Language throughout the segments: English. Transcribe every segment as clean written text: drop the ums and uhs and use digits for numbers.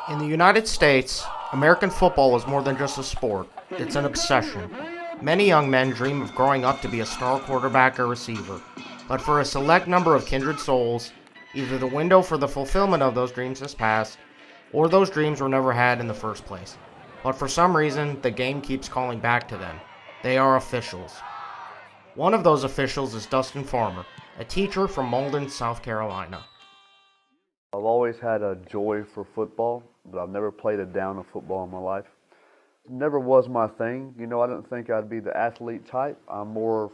In the United States, American football is more than just a sport, it's an obsession. Many young men dream of growing up to be a star quarterback or receiver, but for a select number of kindred souls, either the window for the fulfillment of those dreams has passed, or those dreams were never had in the first place. But for some reason, the game keeps calling back to them. They are officials. One of those officials is Dustin Farmer, a teacher from Malden, South Carolina. I've always had a joy for football, but I've never played a down of football in my life. It never was my thing. I didn't think I'd be the athlete type. I'm more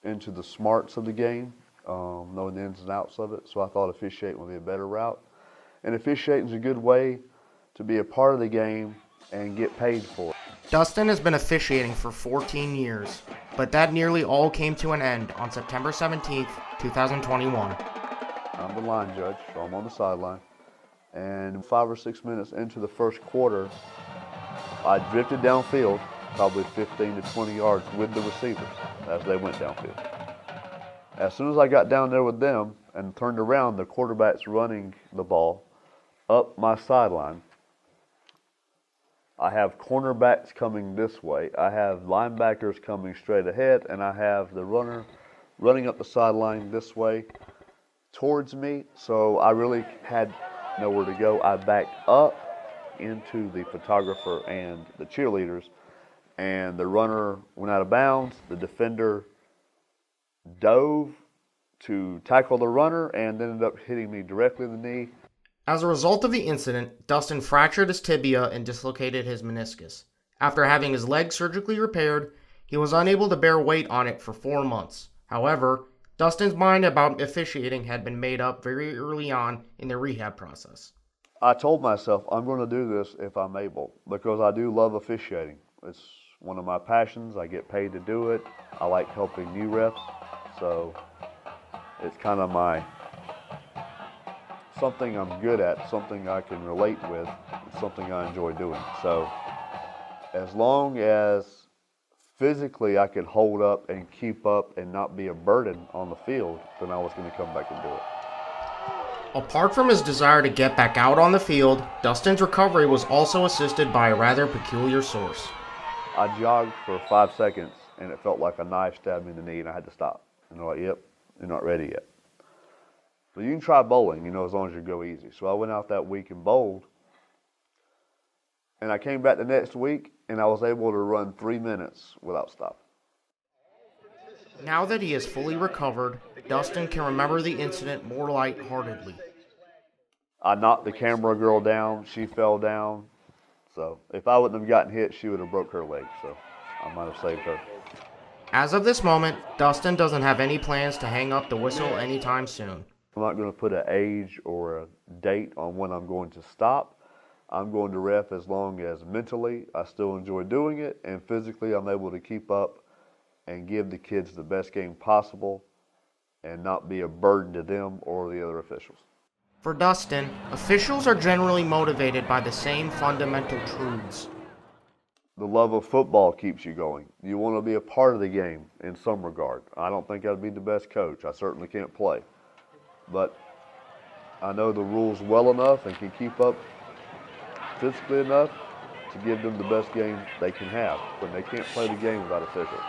into the smarts of the game, knowing the ins and outs of it. So I thought officiating would be a better route. And officiating is a good way to be a part of the game and get paid for it. Dustin has been officiating for 14 years, but that nearly all came to an end on September 17th, 2021. I'm the line judge, so I'm on the sideline. And 5 or 6 minutes into the first quarter, I drifted downfield, probably 15 to 20 yards with the receivers as they went downfield. As soon as I got down there with them and turned around, the quarterback's running the ball up my sideline. I have cornerbacks coming this way. I have linebackers coming straight ahead, and I have the runner running up the sideline this way towards me. So I really had nowhere to go. I backed up into the photographer and the cheerleaders, and the runner went out of bounds. The defender dove to tackle the runner and ended up hitting me directly in the knee. As a result of the incident, Dustin fractured his tibia and dislocated his meniscus. After having his leg surgically repaired, he was unable to bear weight on it for 4 months. However, Dustin's mind about officiating had been made up very early on in the rehab process. I told myself I'm going to do this if I'm able, because I do love officiating. It's one of my passions. I get paid to do it. I like helping new refs, so it's kind of something I'm good at, something I can relate with, something I enjoy doing. So as long as physically I could hold up and keep up and not be a burden on the field, then I was going to come back and do it. Apart from his desire to get back out on the field, Dustin's recovery was also assisted by a rather peculiar source. I jogged for 5 seconds and it felt like a knife stabbed me in the knee and I had to stop. And they're like, yep, you're not ready yet. But you can try bowling, as long as you go easy. So I went out that week and bowled. And I came back the next week and I was able to run 3 minutes without stopping. Now that he is fully recovered, Dustin can remember the incident more lightheartedly. I knocked the camera girl down. She fell down. So if I wouldn't have gotten hit, she would have broke her leg. So I might have saved her. As of this moment, Dustin doesn't have any plans to hang up the whistle anytime soon. I'm not going to put an age or a date on when I'm going to stop. I'm going to ref as long as mentally I still enjoy doing it, and physically I'm able to keep up and give the kids the best game possible and not be a burden to them or the other officials. For Dustin, officials are generally motivated by the same fundamental truths. The love of football keeps you going. You want to be a part of the game in some regard. I don't think I'd be the best coach. I certainly can't play. But I know the rules well enough and can keep up physically enough to give them the best game they can have when they can't play the game without officials.